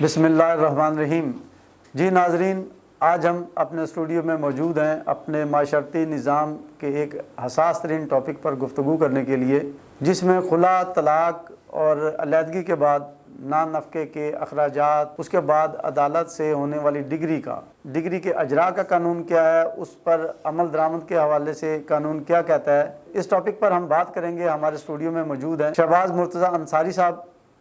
بسم اللہ الرحمن الرحیم۔ جی ناظرین، آج ہم اپنے اسٹوڈیو میں موجود ہیں اپنے معاشرتی نظام کے ایک حساس ترین ٹاپک پر گفتگو کرنے کے لیے، جس میں خلا، طلاق اور علیحدگی کے بعد نان نفقے کے اخراجات، اس کے بعد عدالت سے ہونے والی ڈگری کے اجراء کا قانون کیا ہے، اس پر عمل درآمد کے حوالے سے قانون کیا کہتا ہے، اس ٹاپک پر ہم بات کریں گے۔ ہمارے اسٹوڈیو میں موجود ہیں شہباز مرتضیٰ انصاری صاحب،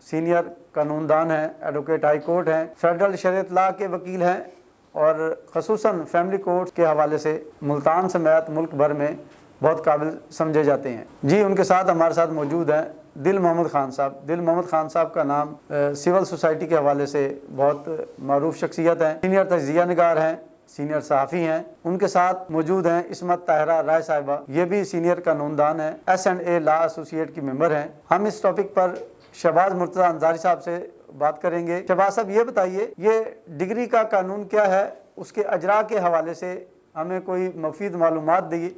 سینئر قانون دان ہیں، ایڈوکیٹ ہائی کورٹ ہیں، فیڈرل شریعت لاء کے وکیل ہیں اور خصوصاً فیملی کورٹ کے حوالے سے ملتان سمیت ملک بھر میں بہت قابل سمجھے جاتے ہیں۔ جی ان کے ساتھ ہمارے ساتھ موجود ہیں دل محمد خان صاحب۔ دل محمد خان صاحب کا نام سول سوسائٹی کے حوالے سے بہت معروف شخصیت ہیں، سینئر تجزیہ نگار ہیں، سینئر صحافی ہیں۔ ان کے ساتھ موجود ہیں عصمت طاہرہ رائے صاحبہ، یہ بھی سینئر قانون دان ہیں، S&A لاء ایسوسیٹ کی ممبر ہیں۔ ہم اس ٹاپک پر شہباز مرتضیٰ انصاری صاحب سے بات کریں گے۔ شہباز صاحب یہ بتائیے، یہ ڈگری کا قانون کیا ہے، اس کے اجراء کے حوالے سے ہمیں کوئی مفید معلومات دیے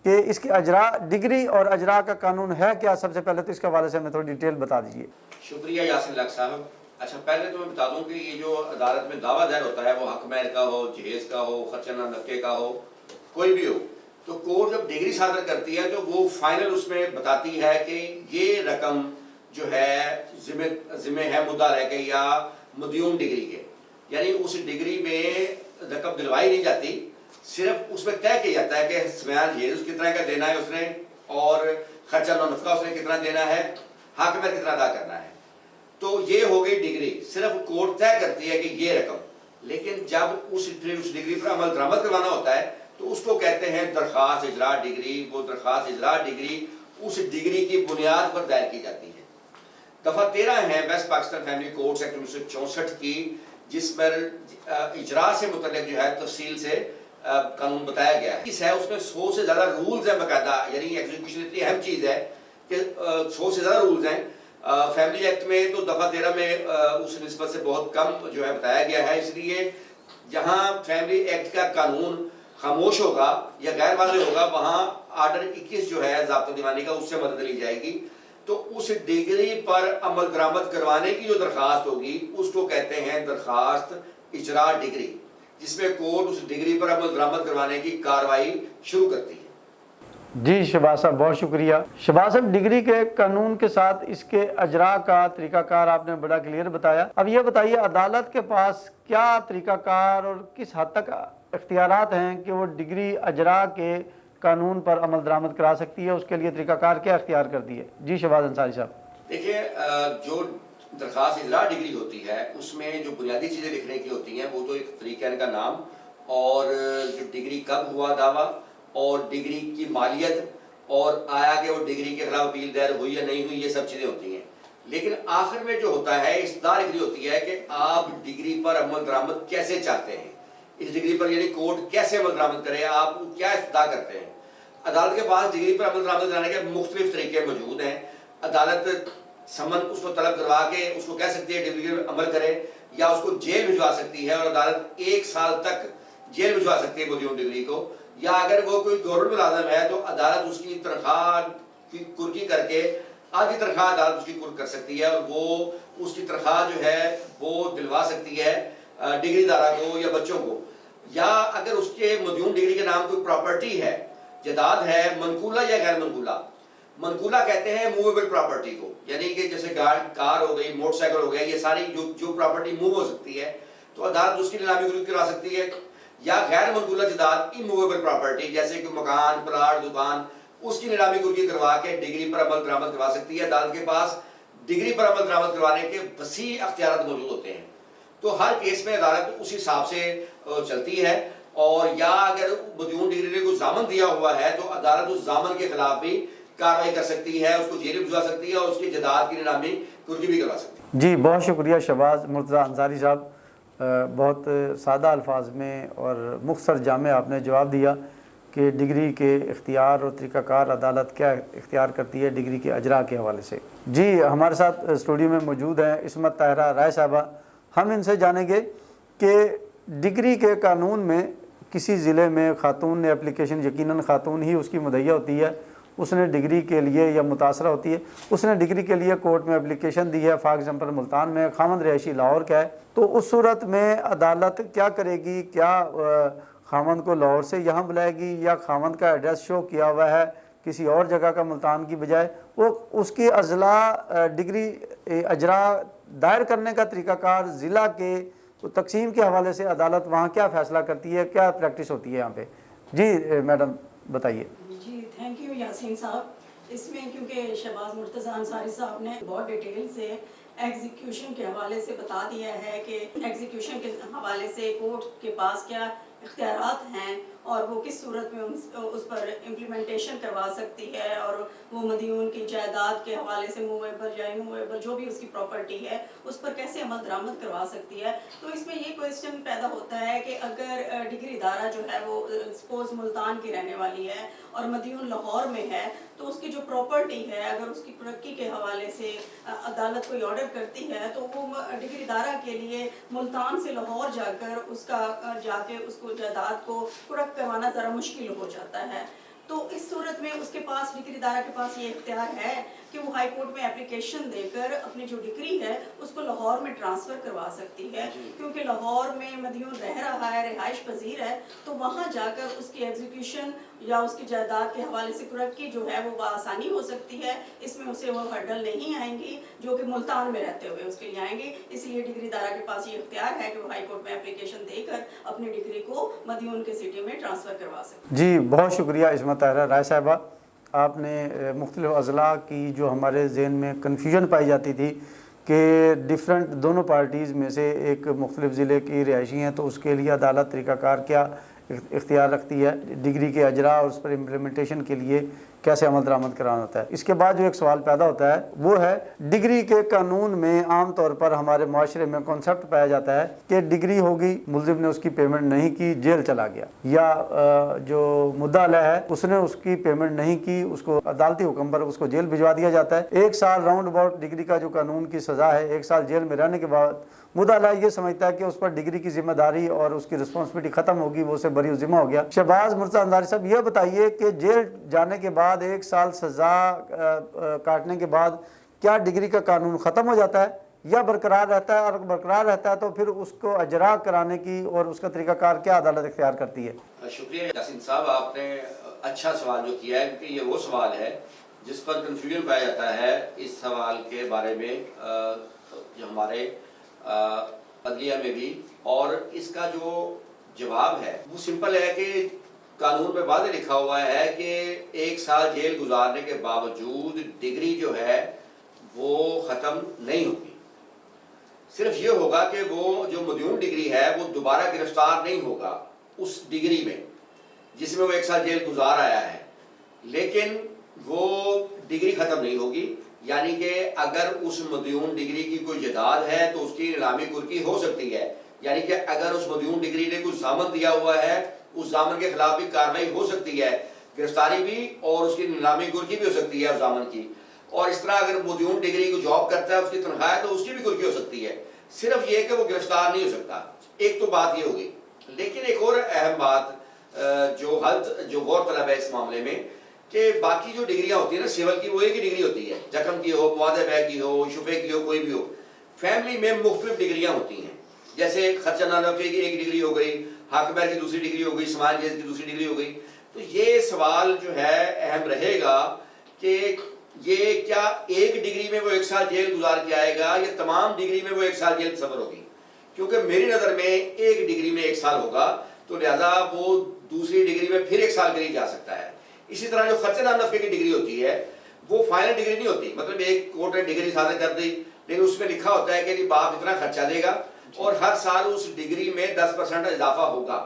کہ اس کے اجراء، ڈگری اور اجراء کا قانون ہے کیا؟ سب سے پہلے تو اس کے حوالے سے ہمیں تھوڑی ڈیٹیل بتا دیجیے۔ شکریہ یاسر لاکھ صاحب۔ اچھا، پہلے تو میں بتا دوں کہ یہ جو عدالت میں دعویٰ دائر ہوتا ہے، وہ حق مہر کا ہو، جہیز کا ہو، خرچہ نان نفقے کا ہو، کوئی بھی ہو، تو کورٹ جب ڈگری صادر کرتی ہے تو وہ فائنل اس میں بتاتی ہے کہ یہ رقم جو ہے ذمہ ہے مدعا رہ کے یا مدیون ڈگری کے، یعنی اس ڈگری میں رقم دلوائی نہیں جاتی، صرف اس میں طے کیا جاتا ہے کہ سمیان جہیز کتنا کا دینا ہے اس نے، اور خرچہ نان نفقہ اس نے کتنا دینا ہے، حق مہر کتنا ادا کرنا ہے۔ تو یہ ہو گئی ڈگری، صرف کورٹ طے کرتی ہے کہ یہ رقم، لیکن جب اس ڈگری پر عمل درآمد کروانا ہوتا ہے تو اس کو کہتے ہیں درخواست اجراء ڈگری۔ وہ درخواست اجراء ڈگری اس ڈگری کی بنیاد پر دائر کی جاتی ہے۔ دفعہ 13 ہے west Pakistan family courts act 1964 کی، جس پر اجراء سے متعلق جو ہے تفصیل سے قانون بتایا گیا ہے۔ اس میں 100 سے زیادہ رولز ہیں باقاعدہ، یعنی ایگزیکیوشن اتنی اہم چیز ہے کہ 100 سے زیادہ رولز ہیں۔ فیملی ایکٹ میں تو دفعہ 13 میں اس نسبت سے بہت کم جو ہے بتایا گیا ہے، اس لیے جہاں فیملی ایکٹ کا قانون خاموش ہوگا یا غیر واضح ہوگا، وہاں آرڈر 21 جو ہے ضابطہ دیوانی کا، اس سے مدد لی جائے گی۔ تو اس ڈگری پر عمل درآمد کروانے کی جو درخواست ہوگی اس کو کہتے ہیں درخواست اجراء ڈگری، جس میں کورٹ اس ڈگری پر عمل درآمد کروانے کی کارروائی شروع کرتی ہے۔ جی شہباز صاحب بہت شکریہ۔ شہباز صاحب، ڈگری کے قانون کے ساتھ اس کے اجراء کا طریقہ کار آپ نے بڑا کلیئر بتایا۔ اب یہ بتائیے، عدالت کے پاس کیا طریقہ کار اور کس حد تک اختیارات ہیں کہ وہ ڈگری اجراء کے قانون پر عمل درآمد کرا سکتی ہے؟ اس کے لیے طریقہ کار کیا اختیار کرتی ہے؟ جی شہباز انصاری صاحب۔ دیکھیے، جو درخواست اجراء ڈگری ہوتی ہے اس میں جو بنیادی چیزیں لکھنے کی ہوتی ہیں وہ تو ایک فریقین کا نام، اور جو ڈگری کب ہوا دعویٰ، اور ڈگری کی مالیت، اور آیا کہ وہ ڈگری کے خلاف اپیل دائر ہوئی یا نہیں ہوئی، یہ سب چیزیں ہوتی ہیں۔ لیکن آخر میں جو ہوتا ہے استدعا لکھنی ہوتی ہے کہ آپ ڈگری پر عمل درآمد کیسے چاہتے ہیں، اس ڈگری پر یعنی کورٹ کیسے عمل درآمد کرے، آپ کیا استدعا کرتے ہیں۔ عدالت کے پاس ڈگری پر عمل درآمد کرانے کے مختلف طریقے موجود ہیں۔ عدالت سمن اس کو طلب کروا کے اس کو کہہ سکتی ہے ڈگری پر عمل کرے، یا اس کو جیل بھجوا سکتی ہے، اور عدالت 1 سال تک جیل بھجوا سکتی ہے مدیون ڈگری کو۔ یا اگر وہ کوئی گورنمنٹ ملازم ہے تو عدالت اس کی تنخواہ کی کرکی کر کے آدھی تنخواہ عدالت اس کی کرک کر سکتی ہے، اور وہ اس کی تنخواہ جو ہے وہ دلوا سکتی ہے ڈگری دارہ کو یا بچوں کو۔ یا اگر اس کے مدیون ڈگری کے نام کوئی پراپرٹی ہے، جائیداد ہے، منقولہ یا غیر منقولہ۔ منقولہ کہتے ہیں موویبل پراپرٹی کو، یعنی کہ جیسے کار ہو گئی، موٹر سائیکل ہو گیا، یہ ساری جو پراپرٹی موو ہو سکتی ہے تو عدالت اس کی نیلامی گروی کروا سکتی ہے۔ یا غیر منقولہ جائیداد اموویبل پراپرٹی، جیسے کہ مکان، پلاٹ، دکان، اس کی نیلامی گروی کروا کے ڈگری پر عمل درآمد کروا سکتی ہے۔ عدالت کے پاس ڈگری پر عمل درآمد کروانے کے وسیع اختیارات موجود ہوتے ہیں۔ تو ہر کیس میں عدالت اسی حساب سے چلتی ہے، اور یا اگر مدیون ڈگری نے کوئی ضامن دیا ہوا ہے تو عدالت اس ضامن کے خلاف بھی کارروائی کر سکتی ہے، اس کو جیل بھجوا سکتی ہے، اور اس کی جائیداد کی نیلامی کرکی بھی کروا سکتی ہے۔ جی بہت شکریہ شہباز مرتضیٰ انصاری صاحب، بہت سادہ الفاظ میں اور مختصر جامع آپ نے جواب دیا کہ ڈگری کے اختیار اور طریقہ کار عدالت کیا اختیار کرتی ہے ڈگری کے اجراء کے حوالے سے۔ جی ہمارے ساتھ اسٹوڈیو میں موجود ہیں عصمت طاہرہ رائے صاحبہ۔ ہم ان سے جانیں گے کہ ڈگری کے قانون میں کسی ضلع میں خاتون نے اپلیکیشن، یقیناً خاتون ہی اس کی مدعیہ ہوتی ہے، اس نے ڈگری کے لیے یا متاثرہ ہوتی ہے، اس نے ڈگری کے لیے کورٹ میں اپلیکیشن دی ہے، فار ایگزامپل ملتان میں، خامند رہائشی لاہور کا ہے، تو اس صورت میں عدالت کیا کرے گی؟ کیا خامند کو لاہور سے یہاں بلائے گی، یا خامند کا ایڈریس شو کیا ہوا ہے کسی اور جگہ کا ملتان کی بجائے، وہ اس کی اضلاع ڈگری اجرا دائر کرنے کا طریقہ کار ضلع کے تقسیم کے حوالے سے عدالت وہاں کیا فیصلہ کرتی ہے، کیا پریکٹس ہوتی ہے یہاں پہ؟ جی میڈم بتائیے۔ جی تھینک یو یاسین صاحب۔ اس میں کیونکہ شہباز مرتضیٰ انصاری صاحب نے بہت ڈیٹیل سے ایگزیکیوشن کے حوالے سے بتا دیا ہے کہ ایگزیکیوشن کے حوالے سے کورٹ کے پاس کیا اختیارات ہیں اور وہ کس صورت میں اس پر امپلیمنٹیشن کروا سکتی ہے، اور وہ مدیون کی جائیداد کے حوالے سے موویبل یا اموویبل جو بھی اس کی پراپرٹی ہے اس پر کیسے عمل درآمد کروا سکتی ہے۔ تو اس میں یہ کویسچن پیدا ہوتا ہے کہ اگر ڈگری ادارہ جو ہے وہ سپوز ملتان کی رہنے والی ہے اور مدیون لاہور میں ہے، تو اس کی جو پراپرٹی ہے اگر اس کی ترقی کے حوالے سے عدالت کوئی آرڈر کرتی ہے تو وہ ڈگری ادارہ کے لیے ملتان سے لاہور جا کے اس کو جائیداد کو کڑک کروانا ذرا مشکل ہو جاتا ہے۔ تو اس صورت میں اس کے پاس ڈگری ادارہ کے پاس یہ اختیار ہے کہ وہ ہائی کورٹ میں اپلیکیشن دے کر اپنی جو ڈگری ہے اس کو لاہور میں ٹرانسفر کروا سکتی ہے، کیونکہ لاہور میں مدیون رہ رہا ہے، رہائش پذیر ہے، تو وہاں جا کر اس کی ایگزیکیوشن یا اس کی جائیداد کے حوالے سے ترقی جو ہے وہ بآسانی ہو سکتی ہے۔ اس میں اسے وہ ہرڈل نہیں آئیں گی جو کہ ملتان میں رہتے ہوئے اس کے لیے آئیں گے۔ اس لیے ڈگری ادارہ کے پاس یہ اختیار ہے کہ وہ ہائی کورٹ میں اپلیکیشن دے کر اپنی ڈگری کو مدیون کے سٹی میں ٹرانسفر کروا سکتے۔ جی بہت شکریہ عصمت طاہرہ رائے صاحبہ، آپ نے مختلف اضلاع کی جو ہمارے ذہن میں کنفیوژن پائی جاتی تھی کہ ڈیفرنٹ دونوں پارٹیز میں سے ایک مختلف ضلع کی رہائشی ہیں تو اس کے لیے عدالت طریقہ کار کیا اختیار رکھتی ہے، ڈگری کے اجرا اور اس پر امپلیمنٹیشن کے لیے کیسے عمل درآمد کرانا ہوتا ہے۔ اس کے بعد جو ایک سوال پیدا ہوتا ہے وہ ہے ڈگری کے قانون میں عام طور پر ہمارے معاشرے میں کنسیپٹ پایا جاتا ہے کہ ڈگری ہوگی، ملزم نے اس کی پیمنٹ نہیں کی، جیل چلا گیا، یا جو مدعا علیہ ہے اس نے اس کی پیمنٹ نہیں کی، اس کو عدالتی حکم پر اس کو جیل بھجوا دیا جاتا ہے۔ 1 سال راؤنڈ اباؤٹ ڈگری کا جو قانون کی سزا ہے، 1 سال جیل میں رہنے کے بعد مدعا علیہ یہ سمجھتا ہے کہ اس پر ڈگری کی ذمہ داری اور اس کی رسپانسبلٹی ختم ہوگی، وہ اسے بری ذمہ ہو گیا۔ شہباز مرتضیٰ انصاری صاحب یہ بتائیے کہ جیل جانے کے بعد 1 سال سزا کاٹنے کے بعد کیا ڈگری کا قانون ختم ہو جاتا ہے یا برقرار رہتا ہے؟ اور برقرار رہتا ہے تو پھر اس کو اجرا کرانے کی اور اس کا طریقہ کار کیا عدالت اختیار کرتی ہے؟ شکریہ یاسین صاحب، آپ نے اچھا سوال جو کیا ہے، کیونکہ یہ وہ سوال ہے جس پر کنفیوژن پایا جاتا ہے۔ اس سوال کے بارے میں جو ہمارے عدلیہ میں بھی، اور اس کا جو جواب ہے وہ سمپل ہے کہ قانون میں واضح لکھا ہوا ہے کہ 1 سال جیل گزارنے کے باوجود ڈگری جو ہے وہ ختم نہیں ہوگی۔ صرف یہ ہوگا کہ وہ جو مدیون ڈگری ہے وہ دوبارہ گرفتار نہیں ہوگا اس ڈگری میں جس میں وہ 1 سال جیل گزار آیا ہے، لیکن وہ ڈگری ختم نہیں ہوگی۔ یعنی کہ اگر اس مدیون ڈگری کی کوئی جائیداد ہے تو اس کی نیلامی کرکی ہو سکتی ہے، یعنی کہ اگر اس مدیون ڈگری نے کوئی ضامن دیا ہوا ہے اس ضامن کے خلاف بھی کارروائی ہو سکتی ہے، گرفتاری بھی اور اس کی نیلامی کرکی بھی ہو سکتی ہے اس ضامن کی۔ اور اس طرح اگر مدیون ڈگری کو جاب کرتا ہے اس کی تنخواہ ہے تو اس کی بھی کرکی ہو سکتی ہے، صرف یہ کہ وہ گرفتار نہیں ہو سکتا۔ ایک تو بات یہ ہوگی، لیکن ایک اور اہم بات جو غور طلب ہے اس معاملے میں کہ باقی جو ڈگریاں ہوتی ہیں نا سیول کی، وہ ایک ہی ڈگری ہوتی ہے، زخم کی ہو، مواد بے کی ہو، شفے کی ہو، کوئی بھی ہو۔ فیملی میں مختلف ڈگریاں ہوتی ہیں، جیسے خرچہ نہ نفع کی ایک ڈگری ہو گئی، حق بیر کی دوسری ڈگری ہو گئی، سماج جیز کی دوسری ڈگری ہو گئی۔ تو یہ سوال جو ہے اہم رہے گا کہ یہ کیا ایک ڈگری میں وہ 1 سال جیل گزار کے آئے گا یا تمام ڈگری میں وہ 1 سال جیل سفر ہوگی؟ کیونکہ میری نظر میں ایک ڈگری میں 1 سال ہوگا تو لہذا وہ دوسری ڈگری میں پھر 1 سال کے لیے جا سکتا ہے۔ اسی طرح جو خرچہ نام نفع کی ڈگری ہوتی ہے وہ فائنل ڈگری نہیں ہوتی، مطلب ایک کورٹ نے ڈگری صادر کر دی لیکن اس میں لکھا ہوتا ہے کہ باپ اتنا خرچہ دے گا اور ہر سال اس ڈگری میں 10% اضافہ ہوگا،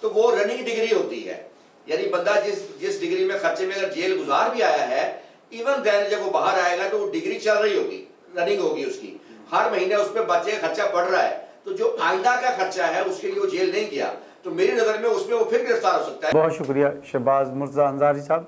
تو وہ رننگ ڈگری ہوتی ہے۔ یعنی بندہ جس ڈگری میں خرچے میں اگر جیل گزار بھی آیا ہے، ایون دین جب وہ باہر آئے گا تو وہ ڈگری چل رہی ہوگی، رننگ ہوگی اس کی، ہر مہینے اس پہ بچے کا خرچہ پڑ رہا ہے، تو جو آئندہ کا خرچہ ہے اس کے لیے وہ جیل نہیں گیا، تو میری نظر میں اس میں وہ پھر گرفتار ہو سکتا ہے۔ بہت شکریہ شہباز مرتضیٰ انصاری صاحب۔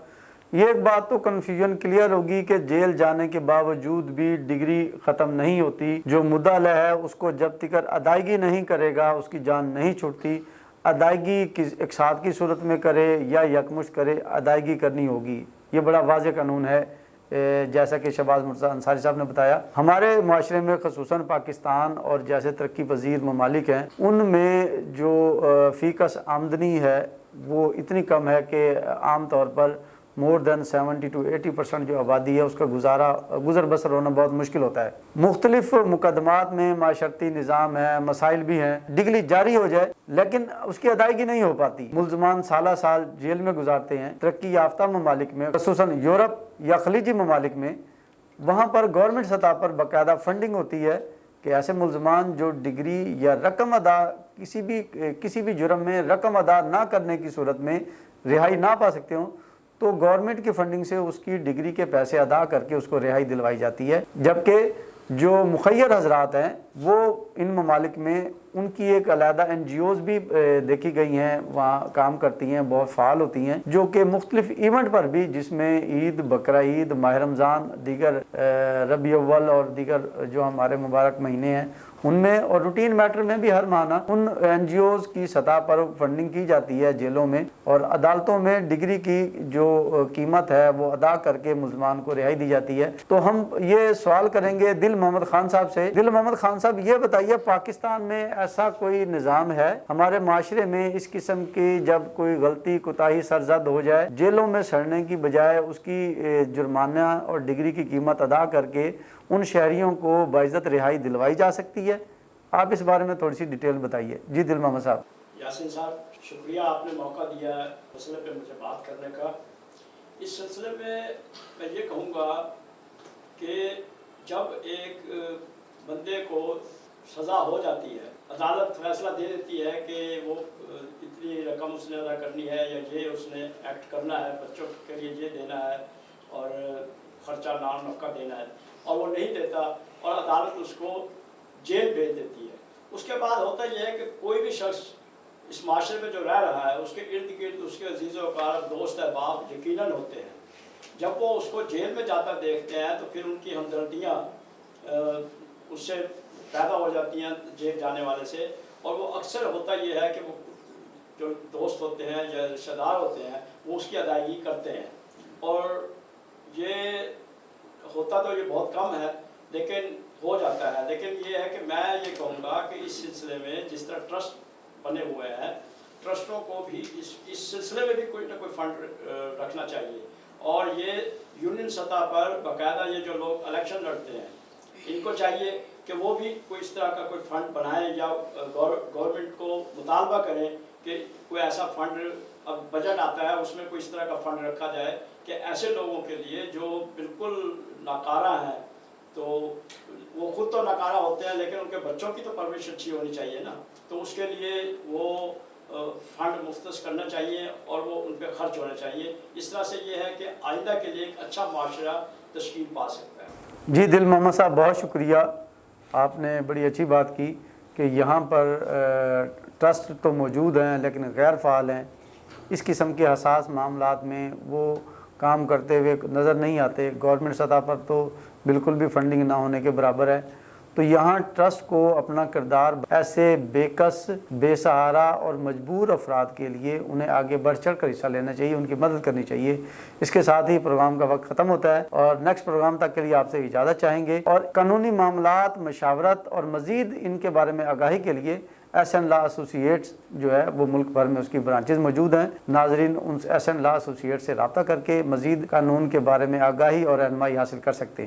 یہ ایک بات تو کنفیوژن کلیئر ہوگی کہ جیل جانے کے باوجود بھی ڈگری ختم نہیں ہوتی، جو مدعا علیہ ہے اس کو جب تک ادائیگی نہیں کرے گا اس کی جان نہیں چھوٹتی۔ ادائیگی اقساط کی صورت میں کرے یا یکمشت کرے، ادائیگی کرنی ہوگی۔ یہ بڑا واضح قانون ہے، جیسا کہ شہباز مرتضی انصاری صاحب نے بتایا۔ ہمارے معاشرے میں خصوصاً پاکستان اور جیسے ترقی پذیر ممالک ہیں، ان میں جو فی کس آمدنی ہے وہ اتنی کم ہے کہ عام طور پر مور دین 70 to 80% جو آبادی ہے اس کا گزر بسر ہونا بہت مشکل ہوتا ہے۔ مختلف مقدمات میں معاشرتی نظام ہے، مسائل بھی ہیں، ڈگری جاری ہو جائے لیکن اس کی ادائیگی نہیں ہو پاتی، ملزمان سالہ سال جیل میں گزارتے ہیں۔ ترقی یافتہ ممالک میں خصوصاً یورپ یا خلیجی ممالک میں، وہاں پر گورنمنٹ سطح پر باقاعدہ فنڈنگ ہوتی ہے کہ ایسے ملزمان جو ڈگری یا رقم ادا کسی بھی جرم میں رقم ادا نہ کرنے کی صورت میں رہائی نہ پا سکتے ہوں تو گورنمنٹ کی فنڈنگ سے اس کی ڈگری کے پیسے ادا کر کے اس کو رہائی دلوائی جاتی ہے، جبکہ جو مخیر حضرات ہیں وہ ان ممالک میں ان کی ایک علیحدہ NGOs بھی دیکھی گئی ہیں، وہاں کام کرتی ہیں، بہت فعال ہوتی ہیں، جو کہ مختلف ایونٹ پر بھی، جس میں عید، بقرہ عید، ماہ رمضان، دیگر ربیع الاول اور دیگر جو ہمارے مبارک مہینے ہیں ان میں، اور روٹین میٹر میں بھی ہر ماہانہ ان NGOs کی سطح پر فنڈنگ کی جاتی ہے جیلوں میں، اور عدالتوں میں ڈگری کی جو قیمت ہے وہ ادا کر کے ملزمان کو رہائی دی جاتی ہے۔ تو ہم یہ سوال کریں گے دل محمد خان صاحب سے۔ دل محمد خان صاحب، یہ بتائیے پاکستان میں ایسا کوئی نظام ہے ہمارے معاشرے میں اس قسم کی، جب کوئی غلطی کوتاہی سرزد ہو جائے جیلوں میں سڑنے کی بجائے اس کی جرمانہ اور ڈگری کی قیمت ادا کر کے ان شہریوں کو باعزت رہائی دلوائی جا سکتی ہے؟ آپ اس بارے میں تھوڑی سی ڈیٹیل بتائیے۔ جی دل محمد صاحب۔ یاسین صاحب، شکریہ، آپ نے موقع دیا ہے مسئلے پہ مجھے بات کرنے کا۔ اس سلسلے میں یہ کہوں گا کہ جب ایک بندے کو سزا ہو جاتی ہے، عدالت فیصلہ دے دیتی ہے کہ وہ اتنی رقم اس نے ادا کرنی ہے یا یہ اس نے ایکٹ کرنا ہے، بچوں کے لیے یہ دینا ہے اور خرچہ نان نفقہ دینا ہے، اور وہ نہیں دیتا اور عدالت اس کو جیل بھیج دیتی ہے، اس کے بعد ہوتا یہ ہے کہ کوئی بھی شخص اس معاشرے میں جو رہ رہا ہے اس کے ارد گرد اس کے عزیز و اقارب، دوست احباب یقیناً ہوتے ہیں۔ جب وہ اس کو جیل میں جاتا دیکھتے ہیں تو پھر ان کی ہمدردیاں اس سے پیدا ہو جاتی ہیں جیل جانے والے سے، اور وہ اکثر ہوتا یہ ہے کہ وہ جو دوست ہوتے ہیں یا رشتہ دار ہوتے ہیں وہ اس کی ادائیگی کرتے ہیں، اور یہ ہوتا تو یہ بہت کم ہے لیکن ہو جاتا ہے۔ لیکن یہ ہے کہ میں یہ کہوں گا کہ اس سلسلے میں جس طرح ٹرسٹ بنے ہوئے ہیں، ٹرسٹوں کو بھی اس سلسلے میں بھی کوئی نہ کوئی فنڈ رکھنا چاہیے، اور یہ یونین سطح پر باقاعدہ یہ جو لوگ الیکشن لڑتے ہیں ان کو چاہیے کہ وہ بھی کوئی اس طرح کا کوئی فنڈ بنائیں یا گورنمنٹ کو مطالبہ کریں کہ کوئی ایسا فنڈ، اب بجٹ آتا ہے اس میں کوئی اس طرح کا فنڈ رکھا جائے کہ ایسے لوگوں کے لیے جو بالکل ناکارہ ہیں، تو وہ خود تو ناکارہ ہوتے ہیں لیکن ان کے بچوں کی تو پرورش اچھی ہونی چاہیے نا، تو اس کے لیے وہ فنڈ مختص کرنا چاہیے اور وہ ان پہ خرچ ہونا چاہیے۔ اس طرح سے یہ ہے کہ آئندہ کے لیے ایک اچھا معاشرہ تشکیل پا سکتا ہے۔ جی دل محمد صاحب، بہت شکریہ، آپ نے بڑی اچھی بات کی کہ یہاں پر ٹرسٹ تو موجود ہیں لیکن غیر فعال ہیں، اس قسم کے حساس معاملات میں وہ کام کرتے ہوئے نظر نہیں آتے، گورنمنٹ سطح پر تو بالکل بھی فنڈنگ نہ ہونے کے برابر ہے۔ تو یہاں ٹرسٹ کو اپنا کردار ایسے بے کس، بے سہارا اور مجبور افراد کے لیے انہیں آگے بڑھ چڑھ کر حصہ لینا چاہیے، ان کی مدد کرنی چاہیے۔ اس کے ساتھ ہی پروگرام کا وقت ختم ہوتا ہے اور نیکسٹ پروگرام تک کے لیے آپ سے اجازت چاہیں گے، اور قانونی معاملات، مشاورت اور مزید ان کے بارے میں آگاہی کے لیے SN لا ایسوسیٹس جو ہے وہ ملک بھر میں اس کی برانچز موجود ہیں۔ ناظرین ان SN لا ایسوسیٹس سے رابطہ کر کے مزید قانون کے بارے میں آگاہی اور رہنمائی حاصل کر سکتے ہیں۔